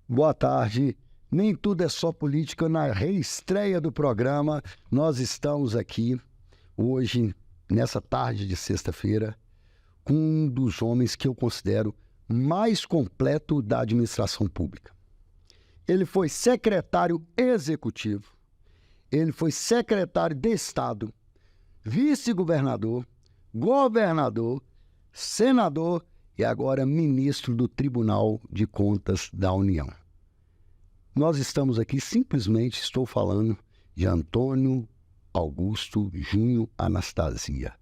Boa tarde. Nem tudo é só política. Na reestreia do programa, nós estamos aqui hoje, nessa tarde de sexta-feira, com um dos homens que eu considero mais completo da administração pública. Ele foi secretário executivo, ele foi secretário de Estado, vice-governador, governador, senador e agora ministro do Tribunal de Contas da União. Nós estamos aqui, simplesmente estou falando de Antônio Augusto Júnior Anastasia.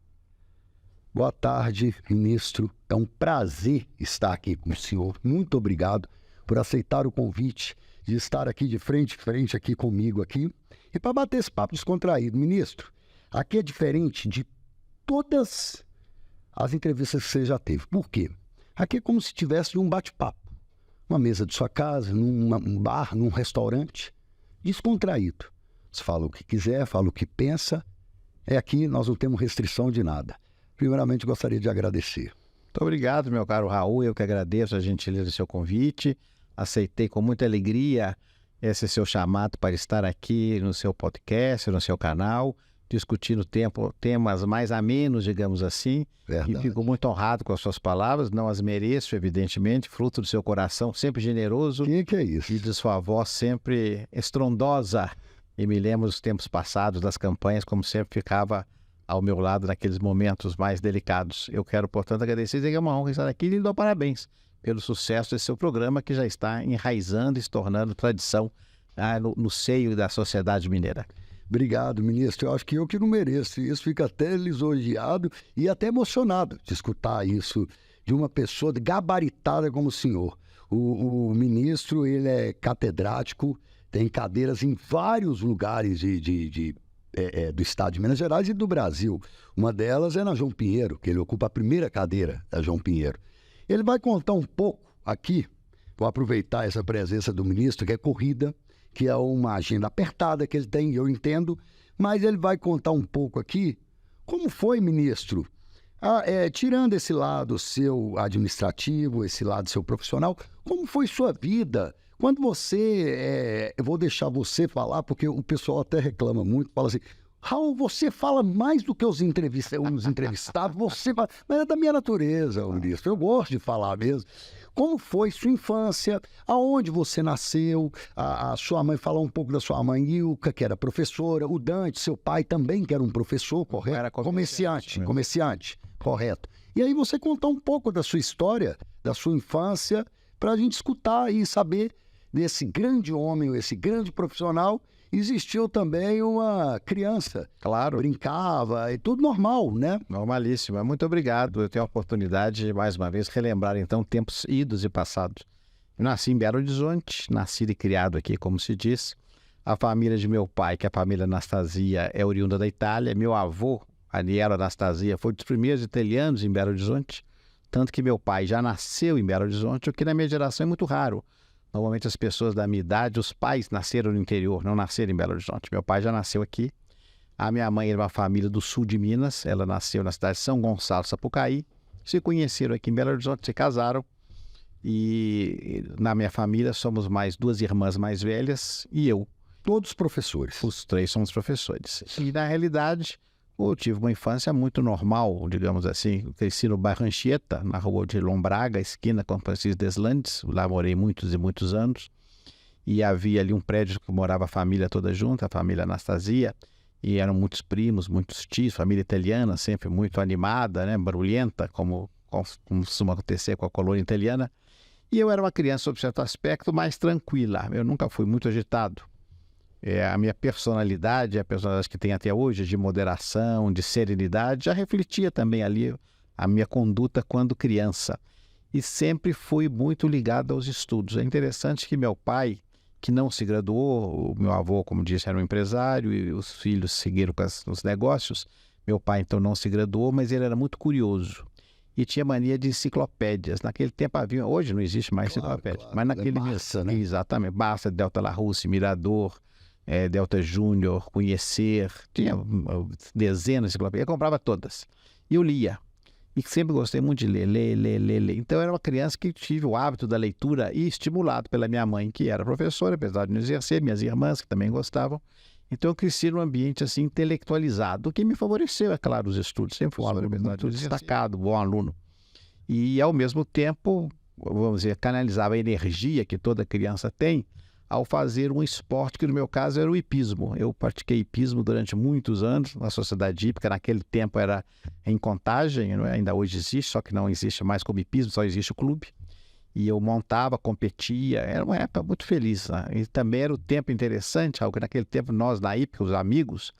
Boa tarde, ministro. É um prazer estar aqui com o senhor. Muito obrigado por aceitar o convite de estar aqui de frente a frente aqui comigo aqui e para bater esse papo descontraído. Ministro, aqui é diferente de todas as entrevistas que você já teve. Por quê? Aqui é como se tivesse um bate-papo. Uma mesa de sua casa, num bar, num restaurante, descontraído. Você fala o que quiser, fala o que pensa. Aqui nós não temos restrição de nada. Primeiramente, gostaria de agradecer. Muito obrigado, meu caro Raul. Eu que agradeço a gentileza do seu convite. Aceitei com muita alegria esse seu chamado para estar aqui no seu podcast, no seu canal, discutindo temas mais amenos, digamos assim. Verdade. E fico muito honrado com as suas palavras, não as mereço, evidentemente, fruto do seu coração sempre generoso. Que é isso? E de sua voz sempre estrondosa. E me lembro dos tempos passados, das campanhas, como sempre ficava ao meu lado naqueles momentos mais delicados. Eu quero, portanto, agradecer e dizer que é uma honra estar aqui e lhe dou parabéns pelo sucesso desse seu programa, que já está enraizando e se tornando tradição no seio da sociedade mineira. Obrigado, ministro. Eu acho que eu que não mereço. Isso fica até lisonjeado e até emocionado de escutar isso de uma pessoa gabaritada como o senhor. O ministro, ele é catedrático, tem cadeiras em vários lugares do estado de Minas Gerais e do Brasil. Uma delas é na João Pinheiro, que ele ocupa a primeira cadeira da João Pinheiro. Ele vai contar um pouco aqui, vou aproveitar essa presença do ministro, que é corrida, que é uma agenda apertada que ele tem, eu entendo, mas ele vai contar um pouco aqui como foi, ministro, tirando esse lado seu administrativo, esse lado seu profissional, como foi sua vida? Quando você, eu vou deixar você falar, porque o pessoal até reclama muito, fala assim, Raul, você fala mais do que os entrevistados, você fala, mas é da minha natureza, ministro, eu gosto de falar mesmo. Como foi sua infância? Aonde você nasceu? A sua mãe, falar um pouco da sua mãe Ilka, que era professora, o Dante, seu pai também, que era um professor, correto? Era Comerciante, correto. E aí você contar um pouco da sua história, da sua infância, para a gente escutar e saber desse grande homem, esse grande profissional. Existiu também uma criança. Claro. Brincava e tudo normal, né? Normalíssimo. Muito obrigado. Eu tenho a oportunidade de, mais uma vez, relembrar, então, tempos idos e passados. Eu nasci em Belo Horizonte, nascido e criado aqui, como se diz. A família de meu pai, que é a família Anastasia, é oriunda da Itália. Meu avô, Anielo Anastasia, foi dos primeiros italianos em Belo Horizonte. Tanto que meu pai já nasceu em Belo Horizonte, o que na minha geração é muito raro. Normalmente as pessoas da minha idade, os pais nasceram no interior, não nasceram em Belo Horizonte. Meu pai já nasceu aqui. A minha mãe era uma família do sul de Minas. Ela nasceu na cidade de São Gonçalo, Sapucaí. Se conheceram aqui em Belo Horizonte, se casaram. E na minha família somos mais duas irmãs mais velhas e eu. Todos professores. Os três somos professores. E na realidade, eu tive uma infância muito normal, digamos assim. Eu cresci no bairro Anchieta, na rua de Lombraga, esquina com Francisco Deslandes. Lá morei muitos e muitos anos. E havia ali um prédio que morava a família toda junto, a família Anastasia. E eram muitos primos, muitos tios, família italiana, sempre muito animada, né? Barulhenta, como costuma acontecer com a colônia italiana. E eu era uma criança, sob certo aspecto, mais tranquila. Eu nunca fui muito agitado. A minha personalidade, a personalidade que tem até hoje, de moderação, de serenidade, já refletia também ali a minha conduta quando criança. E sempre fui muito ligado aos estudos. É interessante que meu pai, que não se graduou, o meu avô, como disse, era um empresário e os filhos seguiram com os negócios. Meu pai, então, não se graduou, mas ele era muito curioso. E tinha mania de enciclopédias. Naquele tempo havia, hoje não existe mais enciclopédia. Claro. Mas naquele Barça, né? Exatamente, Barça, Delta La Russe, Mirador, Delta Júnior, Conhecer, tinha dezenas de enciclopédias, eu comprava todas. E eu lia. e sempre gostei muito de ler. Então, eu era uma criança que tive o hábito da leitura e estimulado pela minha mãe, que era professora, apesar de não exercer, minhas irmãs, que também gostavam. Então, eu cresci num ambiente, assim, intelectualizado, o que me favoreceu, é claro, os estudos. Sempre fui um aluno muito destacado, bom aluno. E, ao mesmo tempo, vamos dizer, canalizava a energia que toda criança tem ao fazer um esporte que, no meu caso, era o hipismo. Eu pratiquei hipismo durante muitos anos na Sociedade Hípica. Naquele tempo era em Contagem, não é? Ainda hoje existe, só que não existe mais como hipismo, só existe o clube. E eu montava, competia, era uma época muito feliz, né? E também era o tempo interessante, algo que naquele tempo nós, na Hípica, os amigos,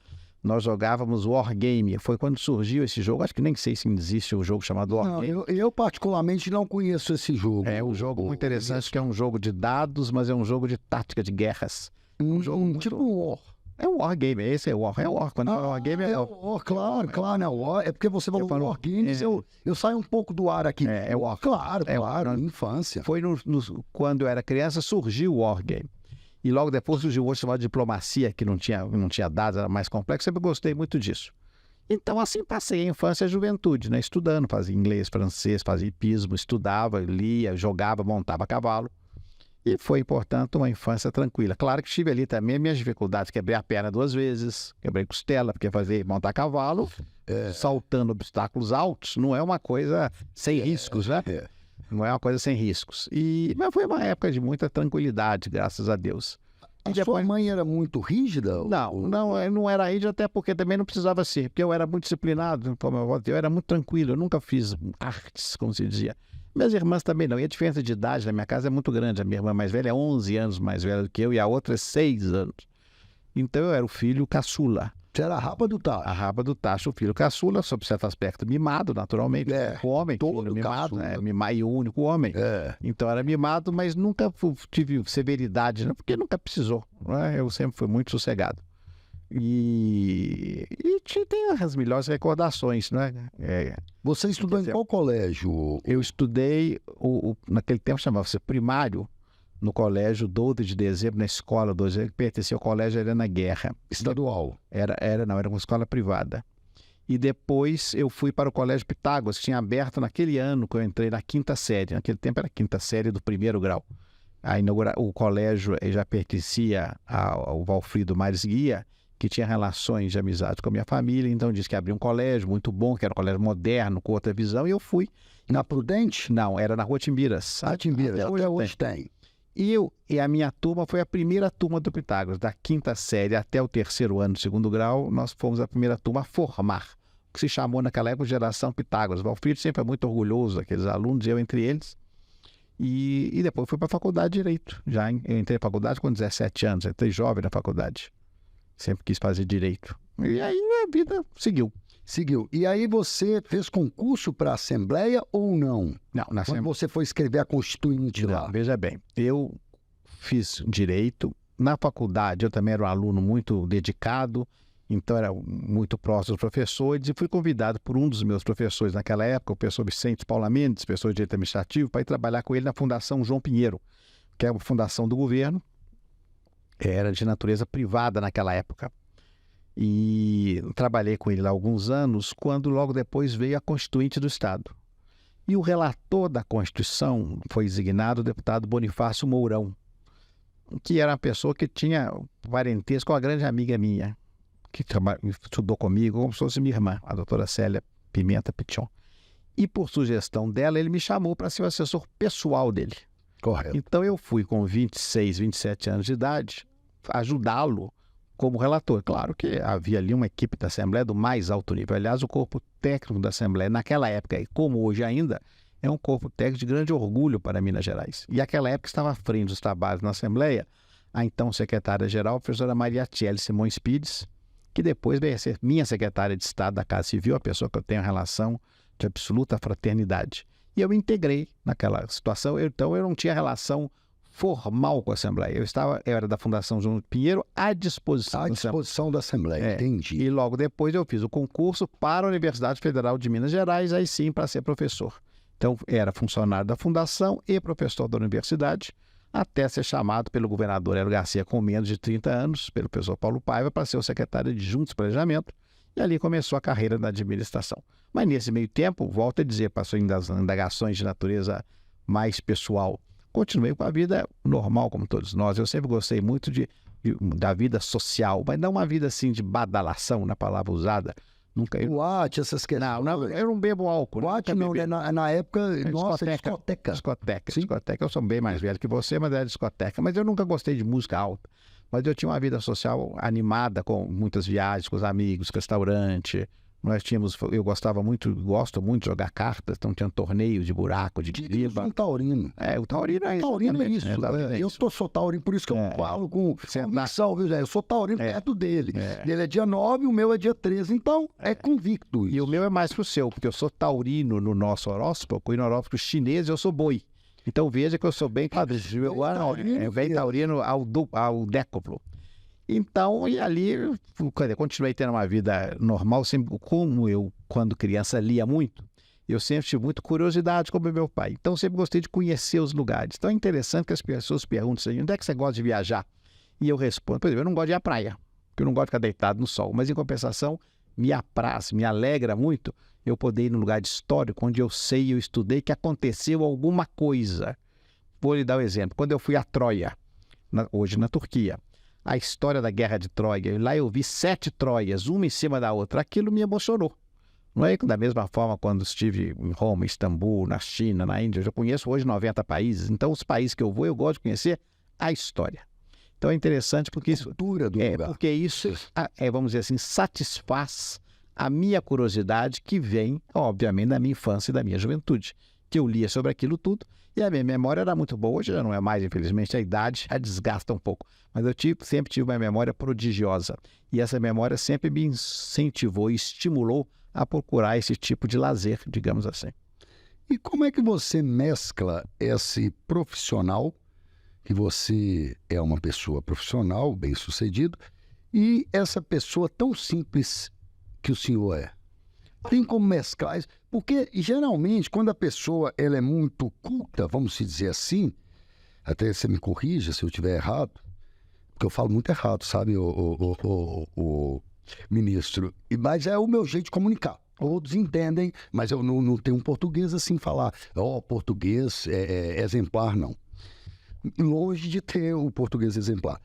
nós jogávamos War Game. Foi quando surgiu esse jogo, acho que nem sei se existe um jogo chamado War Game. Eu particularmente não conheço esse jogo. É um jogo muito interessante, que é um jogo de dados, mas é um jogo de tática de guerras. Um jogo muito... Tipo um War. É um War Game, esse é War. É War. Quando fala War Game é War, claro, né? War. É porque você falou War Games, eu saio um pouco do ar aqui. É War. Claro, infância. Foi quando eu era criança, surgiu o War Game. E logo depois surgiu outro chamado Diplomacia, que não tinha dados, era mais complexo. Sempre gostei muito disso. Então, assim, passei a infância e a juventude, né? Estudando, fazia inglês, francês, fazia hipismo, estudava, lia, jogava, montava cavalo. E foi, portanto, uma infância tranquila. Claro que tive ali também minhas dificuldades. Quebrei a perna 2 vezes, quebrei costela, porque montar cavalo, saltando obstáculos altos, não é uma coisa sem riscos, né? Não é uma coisa sem riscos. Mas foi uma época de muita tranquilidade, graças a Deus. Sua mãe era muito rígida? Não era rígida, até porque também não precisava ser, porque eu era muito disciplinado, como eu era muito tranquilo, eu nunca fiz artes, como se dizia. Minhas irmãs também não, e a diferença de idade na minha casa é muito grande. A minha irmã mais velha é 11 anos mais velha do que eu, e a outra é 6 anos. Então eu era o filho caçula. Você era a rapa do tacho. A rapa do tacho, o filho caçula, sob certo aspecto mimado, naturalmente. O homem, todo filho mimado, e o único homem. Então era mimado, mas nunca tive severidade, né? Porque nunca precisou. Né? Eu sempre fui muito sossegado. E tem as melhores recordações, né? Você estudou em qual colégio? Eu estudei, naquele tempo chamava-se primário, no colégio 12 de dezembro, na escola 12 de dezembro, que pertencia ao colégio Helena Guerra. Estadual? Era uma escola privada. E depois eu fui para o colégio Pitágoras, que tinha aberto naquele ano que eu entrei na 5ª série. Naquele tempo era a 5ª série do 1º grau. O colégio já pertencia ao Valfrido Mares Guia, que tinha relações de amizade com a minha família, então disse que abria um colégio muito bom, que era um colégio moderno, com outra visão, e eu fui. Na Prudente? Não, era na Rua Timbiras. Timbiras, hoje tem. E a minha turma foi a primeira turma do Pitágoras, da 5ª série até o 3º ano do 2º grau, nós fomos a primeira turma a formar, que se chamou naquela época Geração Pitágoras. O Valfrido sempre é muito orgulhoso daqueles alunos, eu entre eles. E depois fui para a faculdade de Direito. Eu entrei na faculdade com 17 anos, entrei jovem na faculdade. Sempre quis fazer Direito. E aí a vida seguiu. E aí você fez concurso para a Assembleia ou não? Não, na Quando você foi escrever a Constituinte lá? Veja bem, eu fiz Direito. Na faculdade eu também era um aluno muito dedicado, então era muito próximo dos professores, e fui convidado por um dos meus professores naquela época, o professor Vicente Paula Mendes, professor de Direito Administrativo, para ir trabalhar com ele na Fundação João Pinheiro, que é uma fundação do governo, era de natureza privada naquela época. E trabalhei com ele lá alguns anos, quando logo depois veio a Constituinte do Estado. E o relator da Constituição foi designado o deputado Bonifácio Mourão, que era uma pessoa que tinha parentesco com uma grande amiga minha, que estudou comigo como se fosse minha irmã, a doutora Célia Pimenta Pichon. E por sugestão dela, ele me chamou para ser o assessor pessoal dele. Correto. Então eu fui com 26, 27 anos de idade ajudá-lo como relator. Claro que havia ali uma equipe da Assembleia do mais alto nível. Aliás, o corpo técnico da Assembleia, naquela época, e como hoje ainda, é um corpo técnico de grande orgulho para Minas Gerais. E naquela época estava à frente dos trabalhos na Assembleia a então secretária-geral, a professora Maria Tiele Simões Pires, que depois veio a ser minha secretária de Estado da Casa Civil, a pessoa que eu tenho relação de absoluta fraternidade. E eu me integrei naquela situação, então eu não tinha relação formal com a Assembleia. Eu era da Fundação João Pinheiro à disposição da Assembleia, entendi. E logo depois eu fiz o concurso para a Universidade Federal de Minas Gerais, aí sim para ser professor. Então era funcionário da Fundação e professor da universidade, até ser chamado pelo governador Hélio Garcia, com menos de 30 anos, pelo professor Paulo Paiva, para ser o secretário adjunto de Planejamento, E ali começou a carreira da administração. Mas nesse meio tempo, volto a dizer, passou em das indagações de natureza mais pessoal. Continuei com a vida normal, como todos nós. Eu sempre gostei muito da vida social, mas não uma vida assim de badalação, na palavra usada. Nunca. Boate, essas questões. Não, eu não bebo álcool. Boate não, né? Na época, nossa, discoteca. Discoteca. Eu sou bem mais velho que você, mas era discoteca. Mas eu nunca gostei de música alta. Mas eu tinha uma vida social animada, com muitas viagens com os amigos, restaurante. Eu gosto muito de jogar cartas, então tinha um torneio de buraco, de guiriba. Um taurino. O taurino é isso. Taurino é isso. Eu sou taurino, por isso que eu falo com convicção, viu, Zé? Eu sou taurino perto dele. Ele é dia 9, o meu é dia 13, então é convicto isso. E o meu é mais pro seu, porque eu sou taurino no nosso horóscopo, e no horóscopo chinês eu sou boi. Então veja que eu sou bem taurino ao décuplo. Então, e ali, eu continuei tendo uma vida normal, sempre, como eu, quando criança, lia muito, eu sempre tive muita curiosidade como meu pai. Então, sempre gostei de conhecer os lugares. Então, é interessante que as pessoas perguntam assim, onde é que você gosta de viajar? E eu respondo, por exemplo, eu não gosto de ir à praia, porque eu não gosto de ficar deitado no sol. Mas, em compensação, me apraz, me alegra muito eu poder ir num lugar histórico, onde eu sei, eu estudei, que aconteceu alguma coisa. Vou lhe dar um exemplo. Quando eu fui a Troia, hoje na Turquia, a história da Guerra de Troia, lá eu vi 7 Troias, uma em cima da outra. Aquilo me emocionou. Não é? Da mesma forma, quando estive em Roma, Istambul, na China, na Índia, eu já conheço hoje 90 países. Então, os países que eu vou, eu gosto de conhecer a história. Então, é interessante porque isso... Cultura do lugar. Porque isso, vamos dizer assim, satisfaz a minha curiosidade que vem, obviamente, da minha infância e da minha juventude, que eu lia sobre aquilo tudo. E a minha memória era muito boa. Hoje já não é mais, infelizmente, a idade a desgasta um pouco. Mas eu sempre tive uma memória prodigiosa. E essa memória sempre me incentivou e estimulou a procurar esse tipo de lazer, digamos assim. E como é que você mescla esse profissional, que você é uma pessoa profissional, bem-sucedido, e essa pessoa tão simples que o senhor é? Tem como mesclar isso? Porque, geralmente, quando a pessoa ela é muito culta, vamos dizer assim, até você me corrija se eu estiver errado, porque eu falo muito errado, sabe, o ministro, mas é o meu jeito de comunicar. Todos entendem, mas eu não tenho um português assim falar, português é exemplar, não. Longe de ter o português exemplar.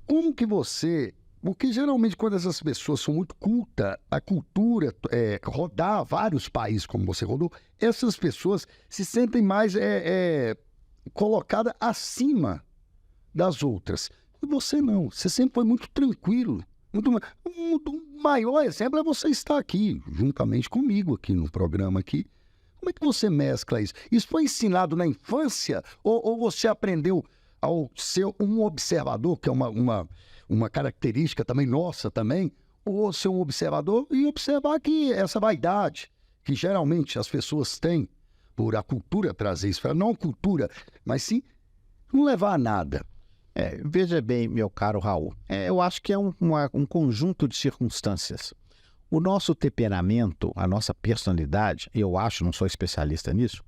Como que você... Porque geralmente quando essas pessoas são muito cultas, a cultura, rodar vários países como você rodou, essas pessoas se sentem mais colocadas acima das outras. E você não, você sempre foi muito tranquilo. O maior exemplo é você estar aqui, juntamente comigo aqui no programa aqui. Como é que você mescla isso? Isso foi ensinado na infância ou você aprendeu ao ser um observador, que é uma característica também nossa também, ou ser um observador e observar que essa vaidade que geralmente as pessoas têm por a cultura trazer isso, não a cultura, mas sim não levar a nada. Veja bem, meu caro Raul, eu acho que é um conjunto de circunstâncias. O nosso temperamento, a nossa personalidade, eu acho, não sou especialista nisso,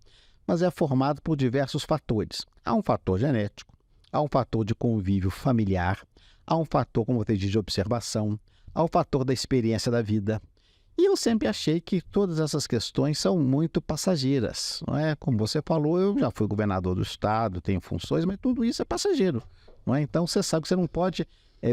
mas é formado por diversos fatores. Há um fator genético, há um fator de convívio familiar, há um fator, como você diz, de observação, há um fator da experiência da vida. E eu sempre achei que todas essas questões são muito passageiras, não é? Como você falou, eu já fui governador do estado, tenho funções, mas tudo isso é passageiro, não é? Então você sabe que você não pode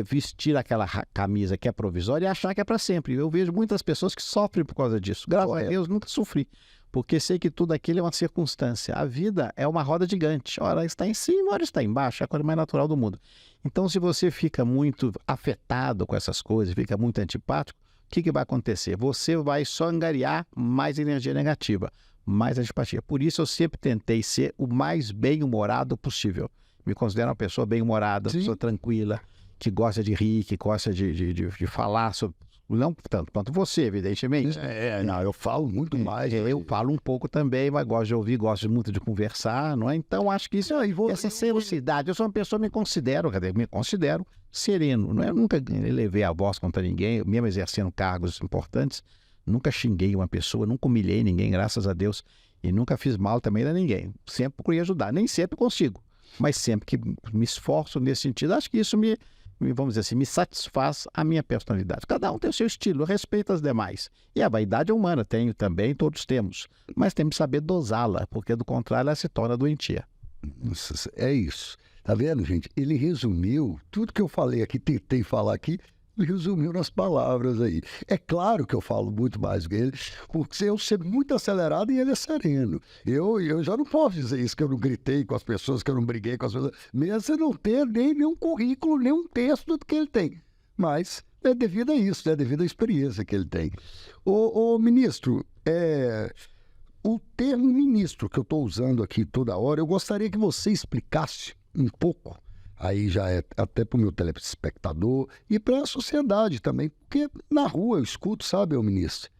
vestir aquela camisa que é provisória e achar que é para sempre. Eu vejo muitas pessoas que sofrem por causa disso. Graças a Deus, nunca sofri, porque sei que tudo aquilo é uma circunstância. A vida é uma roda gigante. Ora está em cima, ora está embaixo. É a coisa mais natural do mundo. Então, se você fica muito afetado com essas coisas, fica muito antipático, o que vai acontecer? Você vai só angariar mais energia negativa, mais antipatia. Por isso, eu sempre tentei ser o mais bem-humorado possível. Me considero uma pessoa bem-humorada, uma pessoa tranquila, que gosta de rir, que gosta de falar sobre... Não tanto quanto você, evidentemente. Não, eu falo muito mais. Eu falo um pouco também, mas gosto de ouvir, gosto muito de conversar, não é? Então, acho que isso essa seriedade. Eu sou uma pessoa, me considero sereno, não é? Eu nunca elevei a voz contra ninguém, mesmo exercendo cargos importantes, nunca xinguei uma pessoa, nunca humilhei ninguém, graças a Deus, e nunca fiz mal também a ninguém. Sempre procurei ajudar, nem sempre consigo, mas sempre que me esforço nesse sentido, acho que isso me vamos dizer assim, me satisfaz a minha personalidade. Cada um tem o seu estilo, eu respeito as demais. E a vaidade é humana, tenho também, todos temos. Mas temos que saber dosá-la, porque do contrário ela se torna doentia. É isso. Tá vendo, gente? Ele resumiu tudo que eu falei aqui, tentei falar aqui, ele resumiu nas palavras aí. É claro que eu falo muito mais do que ele, porque eu sou muito acelerado e ele é sereno. Eu já não posso dizer isso, que eu não gritei com as pessoas, que eu não briguei com as pessoas, mesmo sem não ter nem nenhum currículo, nem um texto do que ele tem. Mas é devido a isso, é devido à experiência que ele tem. Ô ministro, o termo ministro que eu estou usando aqui toda hora, eu gostaria que você explicasse um pouco, aí já é até para o meu telespectador e para a sociedade também, porque na rua eu escuto, sabe, ministro?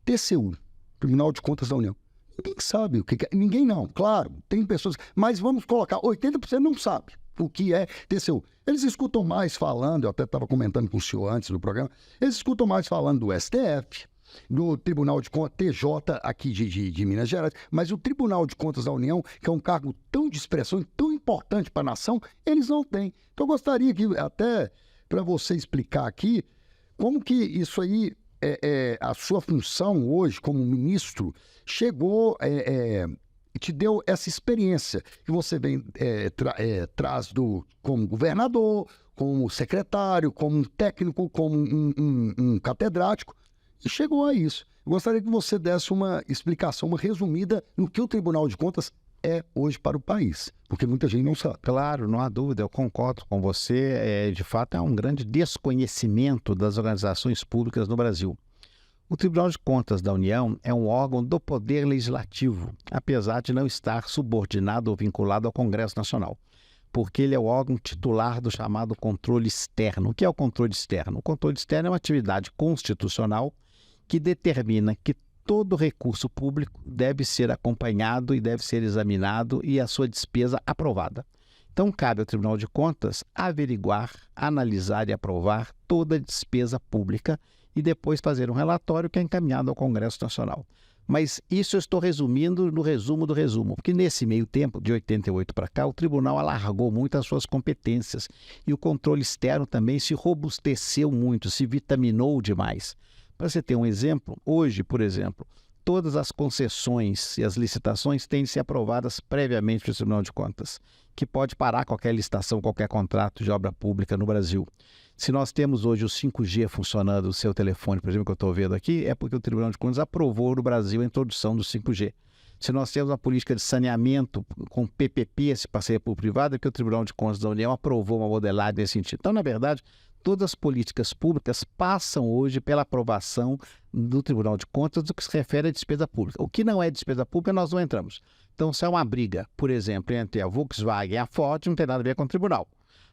TCU, Tribunal de Contas da União. Ninguém sabe o que é. Ninguém não, claro, tem pessoas, mas vamos colocar, 80% não sabe o que é TCU. Eles escutam mais falando, eu até estava comentando com o senhor antes do programa, eles escutam mais falando do STF, do Tribunal de Contas, TJ aqui de Minas Gerais, mas o Tribunal de Contas da União, que é um cargo tão de expressão, tão importante para a nação, eles não têm. Então eu gostaria que, até para você explicar aqui, como que isso aí, a sua função hoje como ministro, chegou, te deu essa experiência que você vem, traz como governador, como secretário, como um técnico, como um catedrático, e chegou a isso. Eu gostaria que você desse uma explicação, uma resumida no que o Tribunal de Contas é hoje para o país, porque muita gente não sabe. Claro, não há dúvida, eu concordo com você. De fato, há um grande desconhecimento das organizações públicas no Brasil. O Tribunal de Contas da União é um órgão do Poder Legislativo, apesar de não estar subordinado ou vinculado ao Congresso Nacional, porque ele é o órgão titular do chamado controle externo. O que é o controle externo? O controle externo é uma atividade constitucional que determina que todo recurso público deve ser acompanhado e deve ser examinado e a sua despesa aprovada. Então, cabe ao Tribunal de Contas averiguar, analisar e aprovar toda a despesa pública e depois fazer um relatório que é encaminhado ao Congresso Nacional. Mas isso eu estou resumindo no resumo do resumo, porque nesse meio tempo, de 88 para cá, o tribunal alargou muito as suas competências e o controle externo também se robusteceu muito, se vitaminou demais. Para você ter um exemplo, hoje, por exemplo, todas as concessões e as licitações têm de ser aprovadas previamente pelo Tribunal de Contas, que pode parar qualquer licitação, qualquer contrato de obra pública no Brasil. Se nós temos hoje o 5G funcionando, o seu telefone, por exemplo, que eu estou vendo aqui, é porque o Tribunal de Contas aprovou no Brasil a introdução do 5G. Se nós temos uma política de saneamento com PPP, esse parceria público-privado, é porque o Tribunal de Contas da União aprovou uma modelagem nesse sentido. Então, na verdade, todas as políticas públicas passam hoje pela aprovação do Tribunal de Contas do que se refere à despesa pública. O que não é despesa pública, nós não entramos. Então, se é uma briga, por exemplo, entre a Volkswagen e a Ford, não tem nada a ver com o tribunal.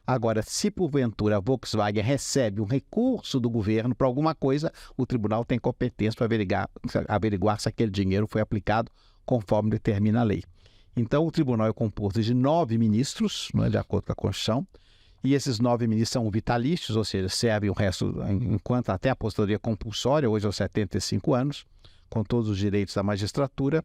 Agora, se porventura a Volkswagen recebe um recurso do governo para alguma coisa, o tribunal tem competência para averiguar se aquele dinheiro foi aplicado conforme determina a lei. Então, o tribunal é composto de 9 ministros, de acordo com a Constituição, e esses 9 ministros são vitalícios, ou seja, servem o resto, enquanto até a aposentadoria compulsória, hoje aos 75 anos, com todos os direitos da magistratura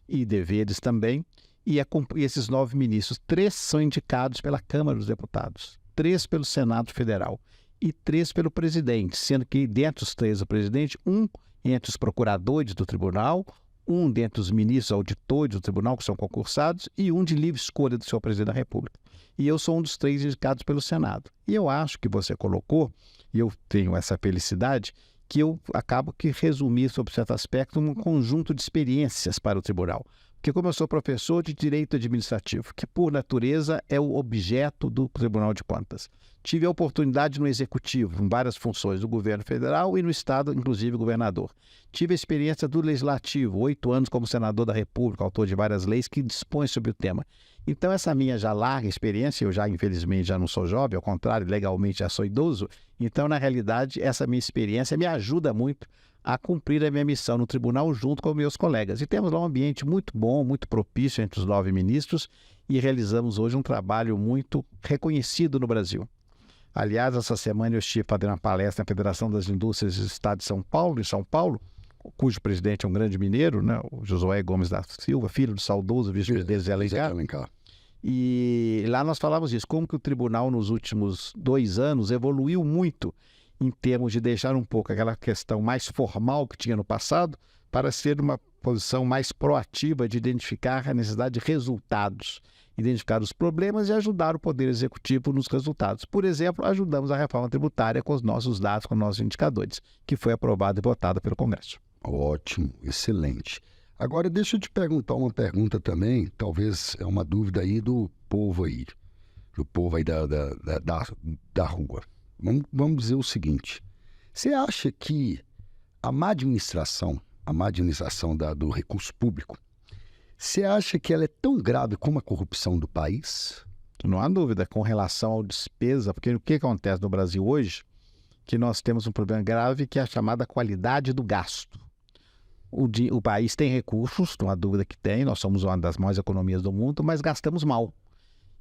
e deveres também. E esses 9 ministros, 3 são indicados pela Câmara dos Deputados, 3 pelo Senado Federal e 3 pelo presidente, sendo que dentre os 3 do presidente, 1 entre os procuradores do tribunal, 1 dentre os ministros auditores do tribunal, que são concursados, e 1 de livre escolha do senhor presidente da República. E eu sou um dos 3 indicados pelo Senado. E eu acho que você colocou, e eu tenho essa felicidade, que eu acabo que resumi sobre certo aspecto um conjunto de experiências para o tribunal. Porque como eu sou professor de Direito Administrativo, que por natureza é o objeto do Tribunal de Contas, tive a oportunidade no Executivo, em várias funções do governo federal e no Estado, inclusive governador. Tive a experiência do Legislativo, 8 anos como senador da República, autor de várias leis que dispõem sobre o tema. Então essa minha já larga experiência, eu já infelizmente já não sou jovem, ao contrário, legalmente já sou idoso, então na realidade essa minha experiência me ajuda muito a cumprir a minha missão no tribunal junto com meus colegas. E temos lá um ambiente muito bom, muito propício entre os 9 ministros e realizamos hoje um trabalho muito reconhecido no Brasil. Aliás, essa semana eu estive fazendo uma palestra na Federação das Indústrias do Estado de São Paulo, cujo presidente é um grande mineiro, o Josué Gomes da Silva, filho do saudoso vice-presidente Zé Alencar. E lá nós falávamos isso, como que o tribunal nos últimos 2 anos evoluiu muito em termos de deixar um pouco aquela questão mais formal que tinha no passado para ser uma posição mais proativa de identificar a necessidade de resultados, identificar os problemas e ajudar o Poder Executivo nos resultados. Por exemplo, ajudamos a reforma tributária com os nossos dados, com os nossos indicadores, que foi aprovada e votada pelo Congresso. Ótimo, excelente. Agora, deixa eu te perguntar uma pergunta também, talvez é uma dúvida aí do povo aí da rua. Vamos dizer o seguinte, você acha que a má administração do recurso público, você acha que ela é tão grave como a corrupção do país? Não há dúvida com relação à despesa, porque o que acontece no Brasil hoje, que nós temos um problema grave que é a chamada qualidade do gasto. O país tem recursos, não há dúvida que tem, nós somos uma das maiores economias do mundo, mas gastamos mal.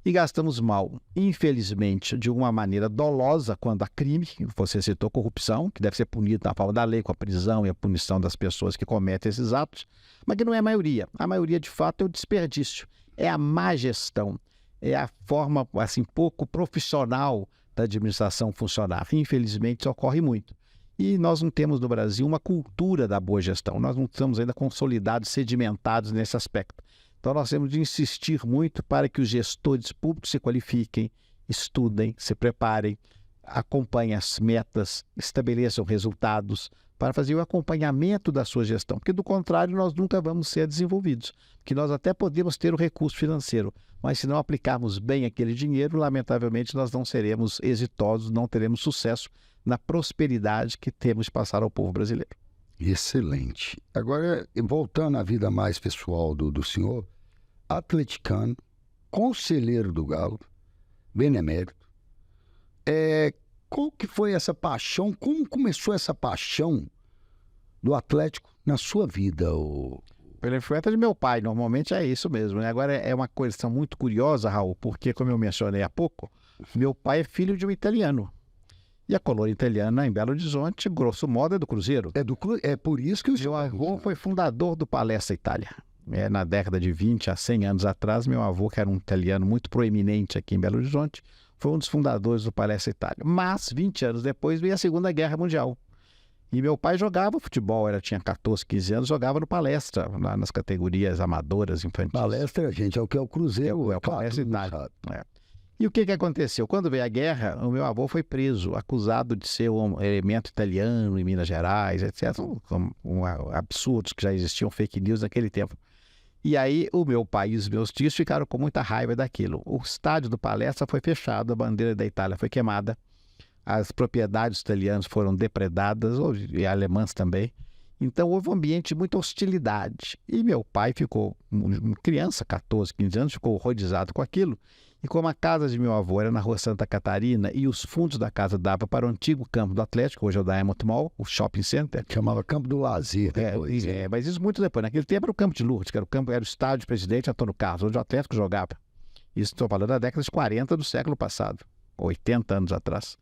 E gastamos mal, infelizmente, de uma maneira dolosa quando há crime, você citou corrupção, que deve ser punido na forma da lei, com a prisão e a punição das pessoas que cometem esses atos, mas que não é a maioria. A maioria, de fato, é o desperdício, é a má gestão, é a forma, assim, pouco profissional da administração funcionar. Infelizmente, isso ocorre muito. E nós não temos no Brasil uma cultura da boa gestão, nós não estamos ainda consolidados, sedimentados nesse aspecto. Então, nós temos de insistir muito para que os gestores públicos se qualifiquem, estudem, se preparem, acompanhem as metas, estabeleçam resultados para fazer o acompanhamento da sua gestão, porque do contrário nós nunca vamos ser desenvolvidos, porque nós até podemos ter o recurso financeiro, mas se não aplicarmos bem aquele dinheiro, lamentavelmente nós não seremos exitosos, não teremos sucesso na prosperidade que temos de passar ao povo brasileiro. Excelente. Agora, voltando à vida mais pessoal do senhor, atleticano, conselheiro do Galo, benemérito, qual que foi essa paixão, como começou essa paixão do Atlético na sua vida? Pela influência de meu pai, normalmente é isso mesmo, né? Agora é uma questão muito curiosa, Raul, porque como eu mencionei há pouco, meu pai é filho de um italiano. E a colônia italiana em Belo Horizonte, grosso modo, é do Cruzeiro. É por isso que o meu avô foi fundador do Palestra Itália. Na década de 20 a 100 anos atrás, meu avô, que era um italiano muito proeminente aqui em Belo Horizonte, foi um dos fundadores do Palestra Itália. Mas, 20 anos depois, veio a Segunda Guerra Mundial. E meu pai jogava futebol, tinha 14, 15 anos, jogava no Palestra, lá nas categorias amadoras, infantis. Palestra, gente, é o que é o Cruzeiro. É o Palestra Itália. E o que aconteceu? Quando veio a guerra, o meu avô foi preso, acusado de ser um elemento italiano em Minas Gerais, etc. Absurdos que já existiam fake news naquele tempo. E aí o meu pai e os meus tios ficaram com muita raiva daquilo. O estádio do Palestra foi fechado, a bandeira da Itália foi queimada, as propriedades italianas foram depredadas, e alemãs também. Então houve um ambiente de muita hostilidade. E meu pai ficou, criança, 14, 15 anos, ficou horrorizado com aquilo. E como a casa de meu avô era na rua Santa Catarina e os fundos da casa davam para o antigo campo do Atlético, hoje é o Diamond Mall, o shopping center. Chamava Campo do Lazer depois. Mas isso muito depois. Naquele tempo era o Campo de Lourdes, que era o estádio Presidente Antônio Carlos, onde o Atlético jogava. Isso estou falando da década de 40 do século passado, 80 anos atrás.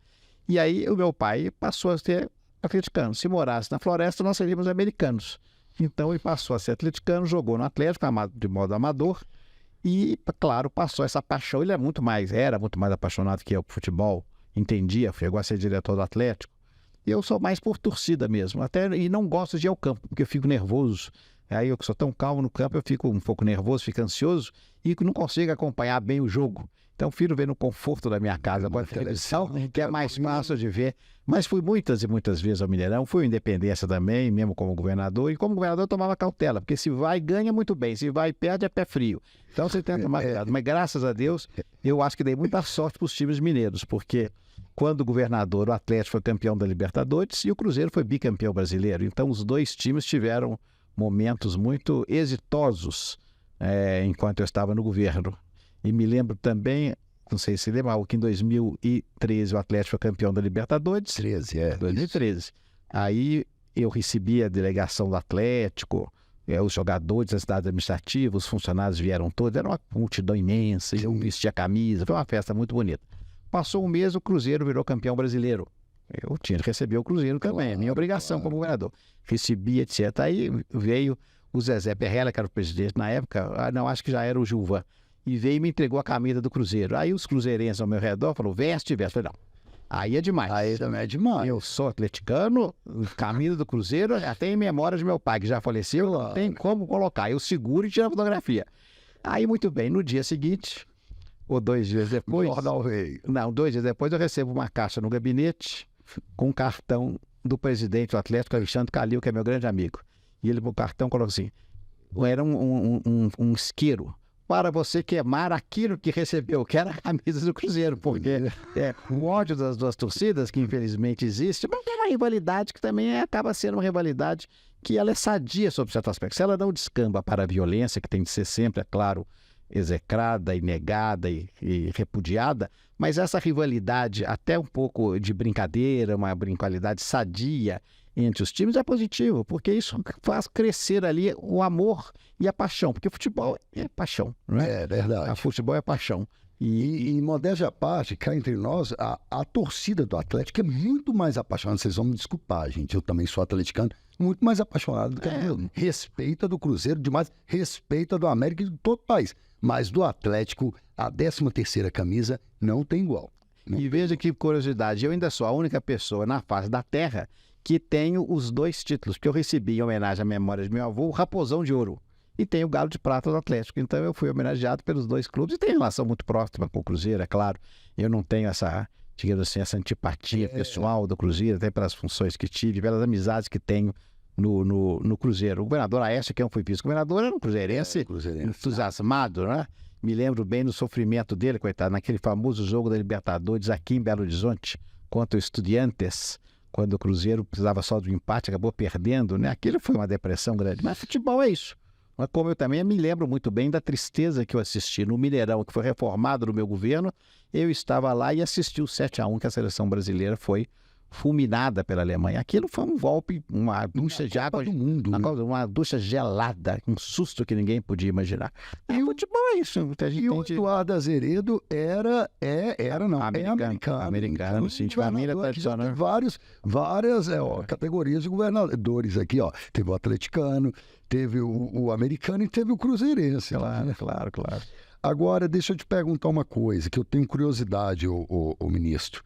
E aí o meu pai passou a ser atleticano. Se morasse na Floresta, nós seríamos americanos. Então ele passou a ser atleticano, jogou no Atlético de modo amador. E, claro, passou essa paixão. Ele era muito mais apaixonado que eu por futebol, entendia, chegou a ser diretor do Atlético. E eu sou mais por torcida mesmo, e não gosto de ir ao campo, porque eu fico nervoso. Aí eu que sou tão calmo no campo, eu fico um pouco nervoso, fico ansioso e não consigo acompanhar bem o jogo. Então, prefiro ver no conforto da minha casa, agora televisão, que é mais fácil de ver. Mas fui muitas e muitas vezes ao Mineirão, fui em Independência também, mesmo como governador. E como governador eu tomava cautela, porque se vai, ganha muito bem. Se vai, perde, é pé frio. Então você tem que tomar cuidado. Mas graças a Deus, eu acho que dei muita sorte para os times mineiros, porque quando o governador, o Atlético foi campeão da Libertadores e o Cruzeiro foi bicampeão brasileiro. Então os dois times tiveram momentos muito exitosos enquanto eu estava no governo. E me lembro também, não sei se lembra, que em 2013 o Atlético foi campeão da Libertadores. 2013. Aí eu recebi a delegação do Atlético, os jogadores da cidade administrativa, os funcionários vieram todos, era uma multidão imensa, eu vesti a camisa, foi uma festa muito bonita. Passou um mês, o Cruzeiro virou campeão brasileiro. Eu tinha que receber o Cruzeiro também, é minha obrigação como governador. Recebi, etc. Aí veio o Zezé Perrella, que era o presidente na época, acho que já era o Gilvan. e veio e me entregou a camisa do Cruzeiro. Aí os cruzeirenses ao meu redor falaram, veste. Eu falei, não, aí é demais. Aí também é demais. Eu sou atleticano, camisa do Cruzeiro, até em memória de meu pai, que já faleceu, não tem como colocar. Eu seguro e tiro a fotografia. Aí, muito bem, no dia seguinte, ou 2 dias depois... Jornal veio. Não, 2 dias depois eu recebo uma caixa no gabinete com um cartão do presidente do Atlético, Alexandre Calil, que é meu grande amigo. E ele, o cartão, colocou assim, era um isqueiro para você queimar aquilo que recebeu, que era a camisa do Cruzeiro, porque o ódio das duas torcidas, que infelizmente existe, mas é uma rivalidade que também acaba sendo uma rivalidade que ela é sadia sob certo aspecto. Se ela não descamba para a violência, que tem de ser sempre, é claro, execrada e negada e repudiada, mas essa rivalidade, até um pouco de brincadeira, uma rivalidade sadia entre os times é positivo, porque isso faz crescer ali o amor e a paixão, porque o futebol é paixão, não é? É verdade. O futebol é paixão. E modéstia à parte, cá entre nós, a torcida do Atlético é muito mais apaixonada. Vocês vão me desculpar, gente, eu também sou atleticano, muito mais apaixonado do que eu. Respeita do Cruzeiro demais, respeita do América e de todo o país. Mas do Atlético, a 13ª camisa não tem igual. E veja que curiosidade, eu ainda sou a única pessoa na face da Terra que tenho os 2 títulos, porque eu recebi em homenagem à memória de meu avô, o Raposão de Ouro, e tenho o Galo de Prata do Atlético. Então eu fui homenageado pelos 2 clubes e tenho relação muito próxima com o Cruzeiro, é claro. Eu não tenho essa, digamos assim, essa antipatia pessoal do Cruzeiro, até pelas funções que tive, pelas amizades que tenho no Cruzeiro. O governador Aécio, que eu fui vice-governador, era um cruzeirense entusiasmado, né? Me lembro bem do sofrimento dele, coitado, naquele famoso jogo da Libertadores aqui em Belo Horizonte, contra o Estudiantes, quando o Cruzeiro precisava só do empate, acabou perdendo, né? Aquilo foi uma depressão grande. Mas futebol é isso. Mas como eu também me lembro muito bem da tristeza que eu assisti no Mineirão, que foi reformado no meu governo, eu estava lá e assisti o 7-1 que a seleção brasileira foi fulminada pela Alemanha. Aquilo foi um golpe, uma ducha de água do mundo, uma ducha gelada, um susto que ninguém podia imaginar. E o futebol é isso. E o Eduardo Azeredo era americano, sim, de família tradicional. Várias categorias de governadores aqui, ó. Teve o atleticano, teve o americano e teve o cruzeirense. Claro. Agora, deixa eu te perguntar uma coisa, que eu tenho curiosidade, o ministro.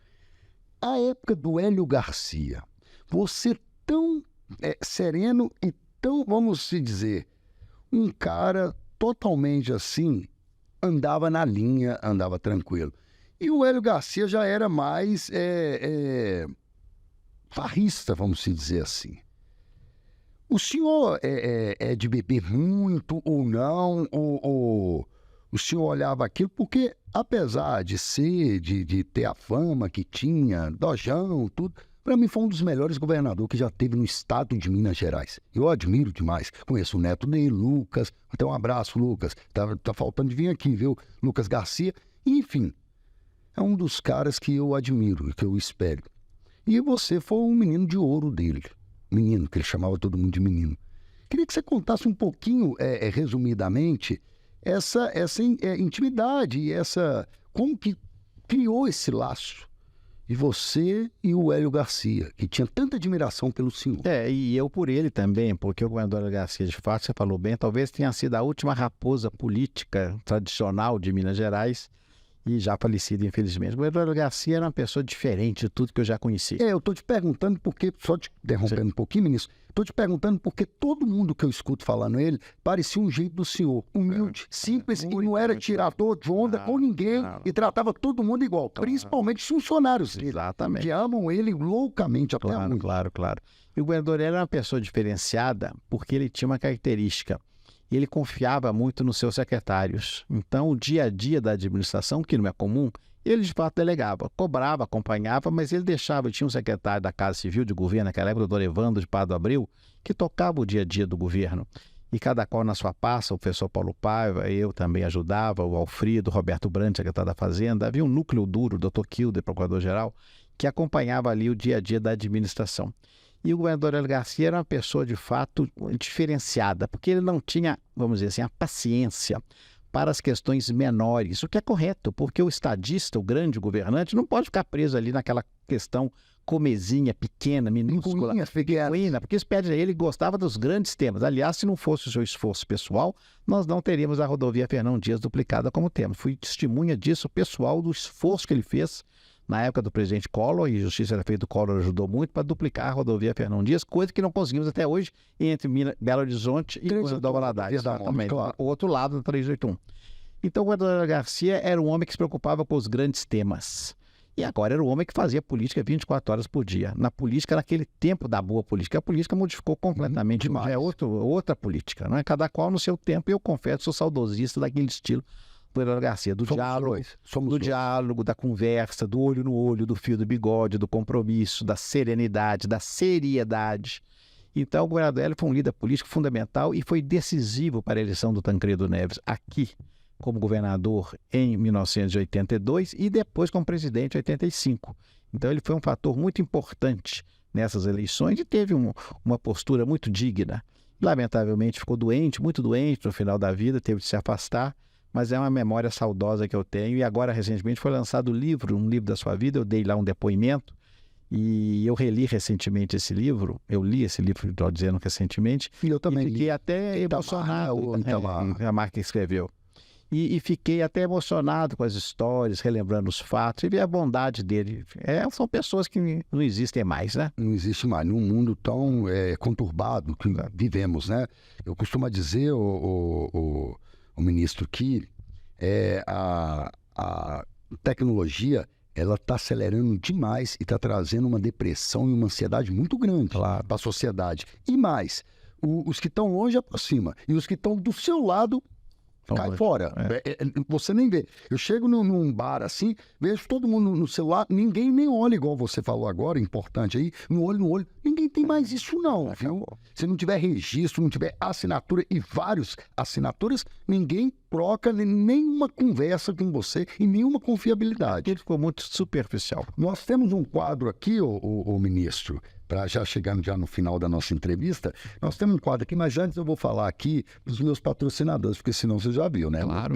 A época do Hélio Garcia, você tão sereno e tão, vamos se dizer, um cara totalmente assim, andava na linha, andava tranquilo. E o Hélio Garcia já era mais farrista, vamos se dizer assim. O senhor é de beber muito ou não? Ou o senhor olhava aquilo? Porque, apesar de ser, de ter a fama que tinha, dojão, tudo, para mim foi um dos melhores governadores que já teve no estado de Minas Gerais. Eu admiro demais. Conheço o neto dele, Lucas. Até um abraço, Lucas. Tá faltando de vir aqui, viu? Lucas Garcia. Enfim, é um dos caras que eu admiro, que eu espero. E você foi um menino de ouro dele. Menino, que ele chamava todo mundo de menino. Queria que você contasse um pouquinho, resumidamente, essa intimidade e como que criou esse laço de você e o Hélio Garcia, que tinha tanta admiração pelo senhor. E eu por ele também, porque o governador Hélio Garcia, de fato, você falou bem, talvez tenha sido a última raposa política tradicional de Minas Gerais e já falecido, infelizmente. O governador Hélio Garcia era uma pessoa diferente de tudo que eu já conheci. Eu estou te perguntando porque, só te interrompendo um pouquinho, ministro, estou te perguntando porque todo mundo que eu escuto falando ele parecia um jeito do senhor, humilde, simples, e não era tirador de onda com ninguém e tratava todo mundo igual, principalmente os funcionários dele. Exatamente. Que amam ele loucamente até hoje. Claro. E o governador era uma pessoa diferenciada porque ele tinha uma característica. Ele confiava muito nos seus secretários. Então, o dia a dia da administração, que não é comum, ele de fato delegava, cobrava, acompanhava, mas ele deixava, tinha um secretário da Casa Civil de Governo, naquela época, o doutor Evandro de Pardo Abreu, que tocava o dia a dia do governo. E cada qual na sua pasta, o professor Paulo Paiva, eu também ajudava, o Alfredo, o Roberto Brandt, secretário da Fazenda, havia um núcleo duro, o doutor Kilder, procurador-geral, que acompanhava ali o dia a dia da administração. E o governador Hélio Garcia era uma pessoa, de fato, diferenciada, porque ele não tinha, vamos dizer assim, a paciência para as questões menores, o que é correto, porque o estadista, o grande governante, não pode ficar preso ali naquela questão comezinha, pequena, minúscula, pequena, porque isso pede a ele, gostava dos grandes temas. Aliás, se não fosse o seu esforço pessoal, nós não teríamos a rodovia Fernão Dias duplicada como temos. Fui testemunha disso, pessoal, do esforço que ele fez na época do presidente Collor, e Justiça era feita, o Collor ajudou muito para duplicar a rodovia Fernão Dias, coisa que não conseguimos até hoje entre Belo Horizonte e Governador Valadares. Exatamente, claro. O outro lado da 381. Então, o governador Garcia era um homem que se preocupava com os grandes temas. E agora era o homem que fazia política 24 horas por dia. Na política, naquele tempo da boa política, a política modificou completamente. É outra política, não é? Cada qual no seu tempo. Eu confesso, sou saudosista daquele estilo do governador Garcia, do diálogo, da conversa, do olho no olho, do fio do bigode, do compromisso, da serenidade, da seriedade. Então, o governador Hélio foi um líder político fundamental e foi decisivo para a eleição do Tancredo Neves aqui, como governador em 1982 e depois como presidente em 85. Então ele foi um fator muito importante nessas eleições e teve uma postura muito digna. Lamentavelmente ficou doente, muito doente no final da vida, teve de se afastar, mas é uma memória saudosa que eu tenho. E agora, recentemente, foi lançado um livro da sua vida, eu dei lá um depoimento e eu reli recentemente esse livro, eu li esse livro, estou dizendo recentemente, e eu também fiquei até emocionado, a marca escreveu. E fiquei até emocionado com as histórias, relembrando os fatos e ver a bondade dele. São pessoas que não existem mais, né? Não existe mais, num mundo tão conturbado que vivemos, né? Eu costumo dizer, o ministro, que a tecnologia ela está acelerando demais e está trazendo uma depressão e uma ansiedade muito grande para a sociedade. E mais, os que estão longe aproxima e os que estão do seu lado cai fora. Você nem vê. Eu chego num bar assim, vejo todo mundo no celular, ninguém nem olha igual você falou agora, importante aí, no olho. Ninguém tem mais isso não, viu? Se não tiver registro, não tiver assinatura e várias assinaturas, ninguém troca nenhuma conversa com você e nenhuma confiabilidade. Ele ficou muito superficial. Nós temos um quadro aqui, o ministro, para já chegando no final da nossa entrevista, nós temos um quadro aqui, mas antes eu vou falar aqui dos meus patrocinadores, porque senão você já viu, né? Claro.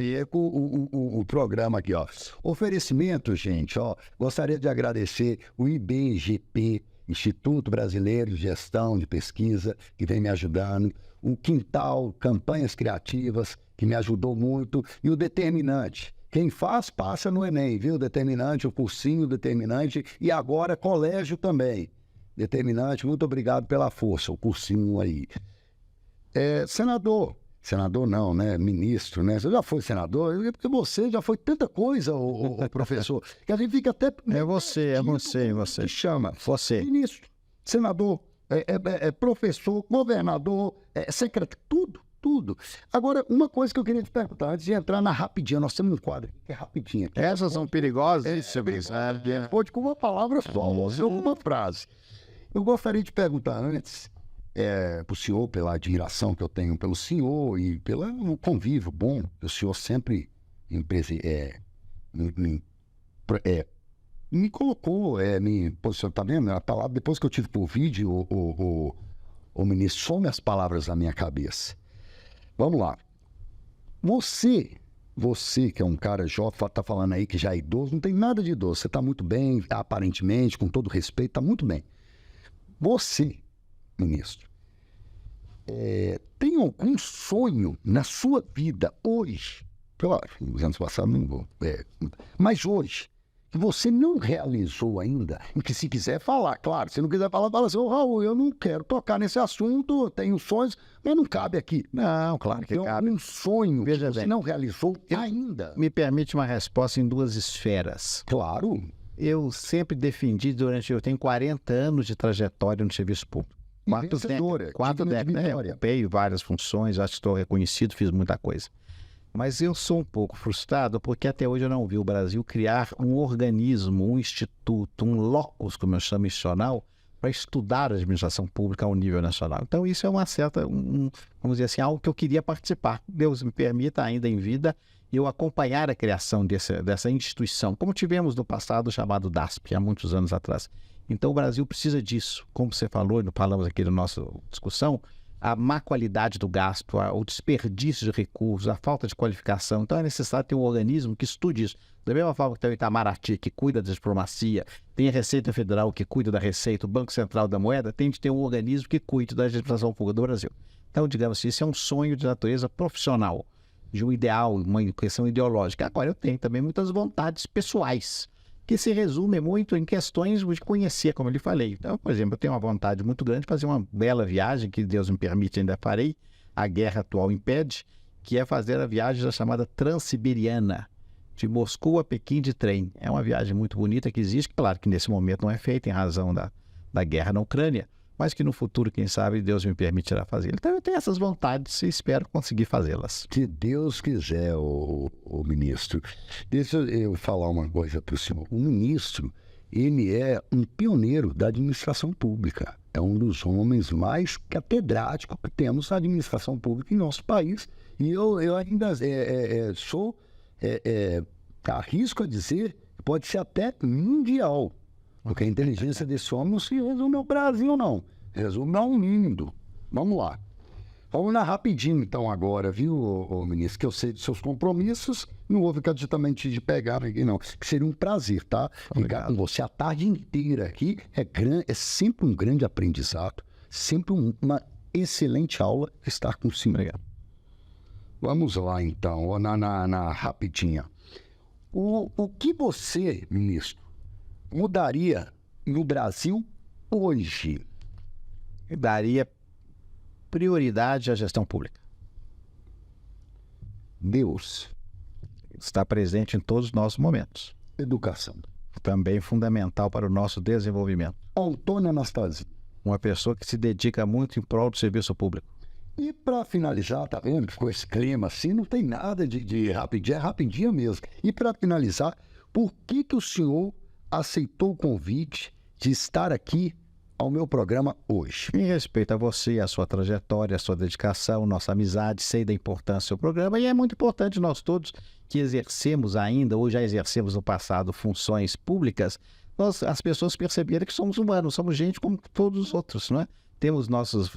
O programa aqui, ó. Oferecimento, gente, ó. Gostaria de agradecer o IBGP, Instituto Brasileiro de Gestão de Pesquisa, que vem me ajudando. O Quintal, Campanhas Criativas, que me ajudou muito. E o Determinante. Quem faz, passa no Enem, viu? Determinante, o cursinho Determinante. E agora, colégio também. Determinante, muito obrigado pela força, o cursinho aí. Senador não, né? Ministro, né? Você já foi senador? Porque você já foi tanta coisa, o professor, que a gente fica até... você. Que chama. Você. Ministro, senador, professor, governador, secretário, tudo. Agora, uma coisa que eu queria te perguntar, antes de entrar na rapidinha, nós temos um quadro aqui, que é rapidinho. Aqui. Essas são perigosas? Pode com uma palavra só, ou uma frase. Eu gostaria de perguntar antes, para o senhor, pela admiração que eu tenho pelo senhor e pelo convívio bom, o senhor sempre me colocou, me posicionou, tá vendo? A palavra, depois que eu tive por vídeo, o ministro, some as palavras da minha cabeça. Vamos lá. Você que é um cara jovem, tá falando aí que já é idoso, não tem nada de idoso, você tá muito bem, aparentemente, com todo respeito, tá muito bem. Você, ministro, tem algum sonho na sua vida hoje, claro, nos anos passados não vou, mas hoje, que você não realizou ainda, e que se quiser falar, claro, se não quiser falar, fala assim, Raul, eu não quero tocar nesse assunto, tenho sonhos, mas não cabe aqui. Não, claro que cabe. Um sonho Veja que você bem, não realizou ainda. Me permite uma resposta em duas esferas. Claro. Eu sempre defendi, eu tenho 40 anos de trajetória no serviço público. 4 décadas, ocupei várias funções, acho que estou reconhecido, fiz muita coisa. Mas eu sou um pouco frustrado porque até hoje eu não vi o Brasil criar um organismo, um instituto, um locus, como eu chamo, institucional, para estudar a administração pública ao nível nacional. Então isso é uma certa, vamos dizer assim, algo que eu queria participar. Deus me permita, ainda em vida, eu acompanhar a criação dessa instituição, como tivemos no passado chamado DASP, há muitos anos atrás. Então o Brasil precisa disso. Como você falou, falamos aqui na nossa discussão, a má qualidade do gasto, o desperdício de recursos, a falta de qualificação. Então é necessário ter um organismo que estude isso. Da mesma forma que tem o Itamaraty, que cuida da diplomacia, tem a Receita Federal, que cuida da Receita, o Banco Central da Moeda, tem de ter um organismo que cuide da administração pública do Brasil. Então, digamos assim, isso é um sonho de natureza profissional, de um ideal, uma questão ideológica. Agora, eu tenho também muitas vontades pessoais, que se resumem muito em questões de conhecer, como eu lhe falei. Então, por exemplo, eu tenho uma vontade muito grande de fazer uma bela viagem, que Deus me permite, ainda farei, a guerra atual impede, que é fazer a viagem chamada Transiberiana, de Moscou a Pequim de trem. É uma viagem muito bonita que existe, claro que nesse momento não é feita em razão da guerra na Ucrânia, mas que no futuro, quem sabe, Deus me permitirá fazer. Então eu tenho essas vontades e espero conseguir fazê-las. Se Deus quiser, o ministro. Deixa eu falar uma coisa para o senhor. O ministro, ele é um pioneiro da administração pública. É um dos homens mais catedráticos que temos na administração pública em nosso país. E eu ainda arrisco a dizer que pode ser até mundial. Porque a inteligência desse homem não se resume ao Brasil, não. Resume ao mundo. Vamos lá. Vamos lá rapidinho, então, agora, viu, ministro? Que eu sei dos seus compromissos. Não houve caditamente de pegar aqui, não. Que seria um prazer, tá? Ficar com você a tarde inteira aqui. É sempre um grande aprendizado. Sempre uma excelente aula estar com o senhor. Obrigado. Vamos lá, então, na rapidinha. O que você, ministro, mudaria no Brasil hoje? Eu daria prioridade à gestão pública. Deus. Está presente em todos os nossos momentos. Educação. Também fundamental para o nosso desenvolvimento. Antônio Anastasia. Uma pessoa que se dedica muito em prol do serviço público. E para finalizar, tá vendo? Com esse clima assim, não tem nada de rapidinho, é rapidinho mesmo. E para finalizar, por que o senhor aceitou o convite de estar aqui ao meu programa hoje? Em respeito a você, a sua trajetória, a sua dedicação, nossa amizade, sei da importância do seu programa, e é muito importante nós todos que exercemos ainda, ou já exercemos no passado, funções públicas, as pessoas perceberem que somos humanos, somos gente como todos os outros, não é? Temos nossos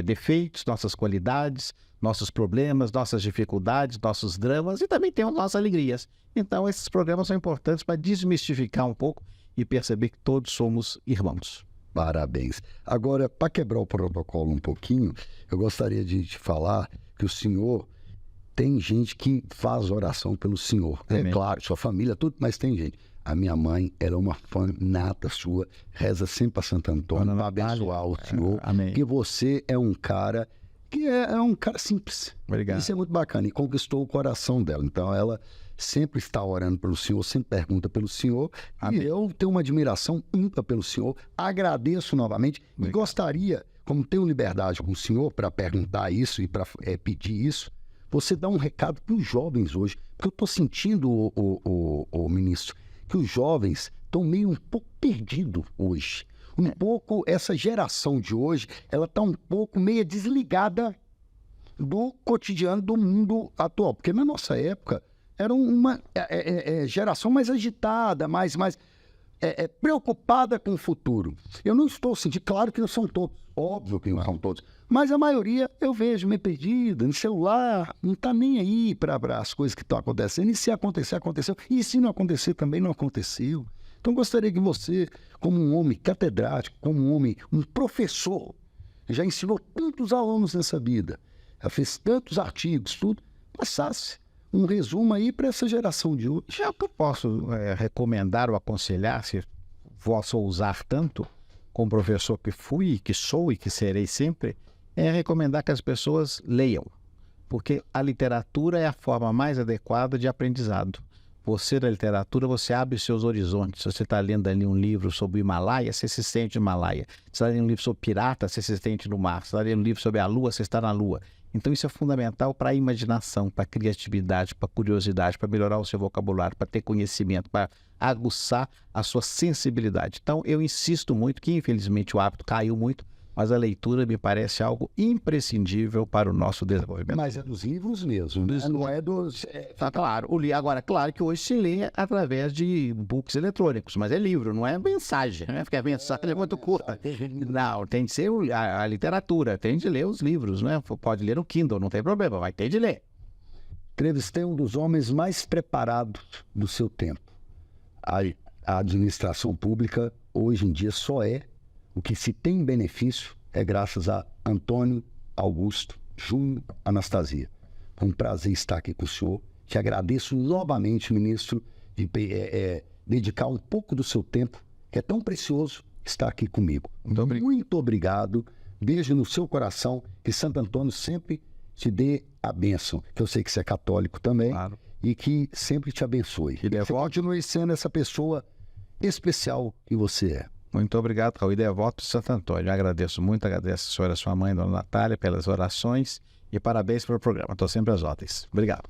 defeitos, nossas qualidades, nossos problemas, nossas dificuldades, nossos dramas e também temos nossas alegrias. Então, esses programas são importantes para desmistificar um pouco e perceber que todos somos irmãos. Parabéns. Agora, para quebrar o protocolo um pouquinho, eu gostaria de te falar que o senhor tem gente que faz oração pelo senhor. É claro, sua família, tudo, mas tem gente. A minha mãe era uma fã nata sua, reza sempre para Santo Antônio, para abençoar o senhor. Amém. Que você é um cara que é um cara simples. Obrigado. Isso é muito bacana e conquistou o coração dela. Então ela sempre está orando pelo senhor, sempre pergunta pelo senhor. Amém. E eu tenho uma admiração ímpar pelo senhor. Agradeço novamente. Obrigado. E gostaria, como tenho liberdade com o senhor para perguntar isso e para pedir isso, você dá um recado para os jovens hoje. Porque eu estou sentindo, o ministro, que os jovens estão meio um pouco perdidos hoje. Um pouco, essa geração de hoje, ela está um pouco meio desligada do cotidiano do mundo atual. Porque na nossa época, era uma geração mais agitada, mais preocupada com o futuro. Eu não estou sentindo, claro que não são todos, óbvio que não são todos, mas a maioria eu vejo meio perdida, no celular, não está nem aí para as coisas que estão acontecendo. E se acontecer, aconteceu. E se não acontecer, também não aconteceu. Então, gostaria que você, como um homem catedrático, como um homem, um professor, já ensinou tantos alunos nessa vida, já fez tantos artigos, tudo, passasse um resumo aí para essa geração de hoje. Já que eu posso recomendar ou aconselhar, se posso usar tanto, como professor que fui, que sou e que serei sempre, é recomendar que as pessoas leiam, porque a literatura é a forma mais adequada de aprendizado. Você, da literatura, você abre seus horizontes. Você está lendo ali um livro sobre o Himalaia, você se sente no Himalaia. Você está lendo um livro sobre pirata, você se sente no mar. Você está lendo um livro sobre a lua, você está na lua. Então isso é fundamental para a imaginação, para a criatividade, para a curiosidade, para melhorar o seu vocabulário, para ter conhecimento, para aguçar a sua sensibilidade. Então eu insisto muito que, infelizmente, o hábito caiu muito, mas a leitura me parece algo imprescindível para o nosso desenvolvimento. Mas é dos livros mesmo, né? Não é dos... Tá claro. Agora, claro que hoje se lê através de books eletrônicos, mas é livro, não é mensagem, né? Porque a mensagem é muito curta. Não, tem de ser a literatura, tem de ler os livros, né? Pode ler no Kindle, não tem problema, vai ter de ler. Trevisan é um dos homens mais preparados do seu tempo. A administração pública, hoje em dia, só é o que se tem benefício é graças a Antônio Augusto Júnior Anastasia. Foi um prazer estar aqui com o senhor. Te agradeço novamente, ministro, de dedicar um pouco do seu tempo, que é tão precioso, estar aqui comigo. Muito obrigado. Beijo no seu coração. Que Santo Antônio sempre te dê a bênção. Que eu sei que você é católico também. Claro. E que sempre te abençoe. Que você continue sendo essa pessoa especial que você é. Muito obrigado, Raul. E devoto de Santo Antônio. Eu agradeço muito, agradeço a senhora e a sua mãe, dona Natália, pelas orações e parabéns pelo programa. Estou sempre às ordens. Obrigado.